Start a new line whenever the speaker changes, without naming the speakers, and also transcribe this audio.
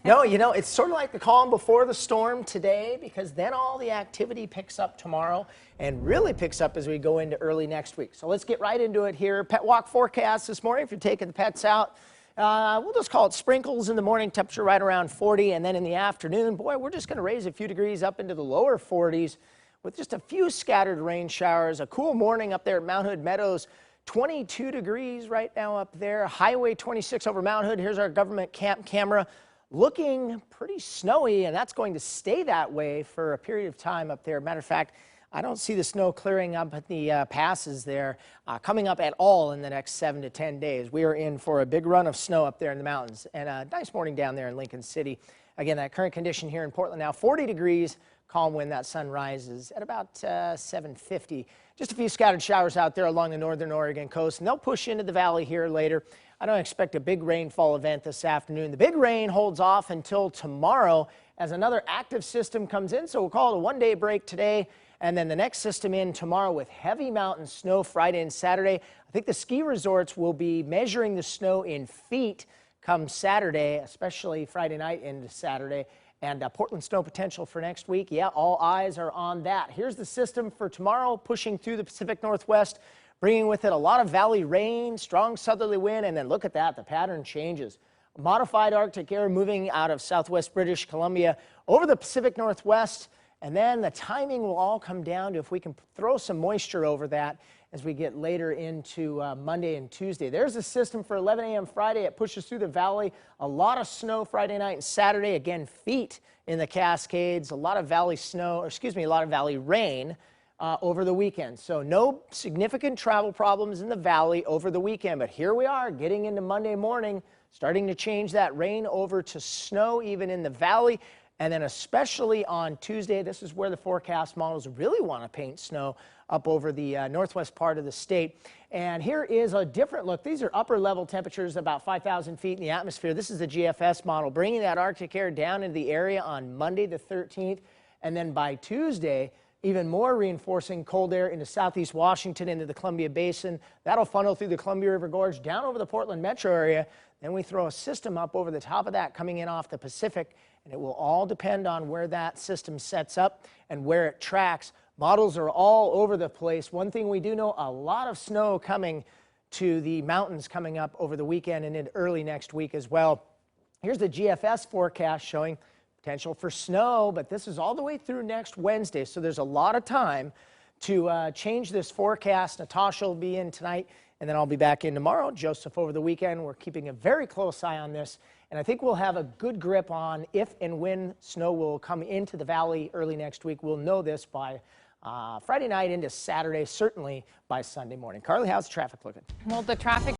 No, you know, it's sort of like the calm before the storm today, because then all the activity picks up tomorrow and really picks up as we go into early next week. So let's get right into it here. Pet walk forecast this morning, if you're taking the pets out, we'll just call it sprinkles in the morning, temperature right around 40. And then in the afternoon, boy, we're just going to raise a few degrees up into the lower 40s with just a few scattered rain showers. A cool morning up there at Mount Hood Meadows. 22 degrees right now up there. Highway 26 over Mount Hood. Here's our government camp camera. Looking pretty snowy, and that's going to stay that way for a period of time up there. Matter of fact, I don't see the snow clearing up at the passes there coming up at all in the next 7 to 10 days. We are in for a big run of snow up there in the mountains, and a nice morning down there in Lincoln City. Again, that current condition here in Portland now, 40 degrees, calm wind. That sun rises at about 7:50. Just a few scattered showers out there along the northern Oregon coast, and they'll push into the valley here later. I don't expect a big rainfall event this afternoon. The big rain holds off until tomorrow as another active system comes in, so we'll call it a one-day break today, and then the next system in tomorrow with heavy mountain snow Friday and Saturday. I think the ski resorts will be measuring the snow in feet come Saturday, especially Friday night into Saturday. And Portland snow potential for next week. Yeah, all eyes are on that. Here's the system for tomorrow, pushing through the Pacific Northwest, bringing with it a lot of valley rain, strong southerly wind, and then look at that, the pattern changes. Modified Arctic air moving out of southwest British Columbia over the Pacific Northwest, and then the timing will all come down to if we can throw some moisture over that as we get later into Monday and Tuesday. There's the system for 11 a.m. Friday. It pushes through the valley. A lot of snow Friday night and Saturday. Again, feet in the Cascades. A lot of valley snow, or excuse me, a lot of valley rain over the weekend. So no significant travel problems in the valley over the weekend. But here we are getting into Monday morning, starting to change that rain over to snow even in the valley. And then especially on Tuesday, this is where the forecast models really want to paint snow up over the northwest part of the state. And here is a different look. These are upper level temperatures, about 5,000 feet in the atmosphere. This is the GFS model, bringing that Arctic air down into the area on Monday the 13th. And then by Tuesday, even more reinforcing cold air into southeast Washington, into the Columbia Basin. That'll funnel through the Columbia River Gorge down over the Portland metro area. Then we throw a system up over the top of that coming in off the Pacific, and it will all depend on where that system sets up and where it tracks. Models are all over the place. One thing we do know, a lot of snow coming to the mountains coming up over the weekend and in early next week as well. Here's the GFS forecast showing potential for snow, but this is all the way through next Wednesday, so there's a lot of time to change this forecast. Natasha will be in tonight, and then I'll be back in tomorrow. Joseph over the weekend. We're keeping a very close eye on this, and I think we'll have a good grip on if and when snow will come into the valley early next week. We'll know this by Friday night into Saturday, certainly by Sunday morning. Carly, how's the traffic looking?
Well, the traffic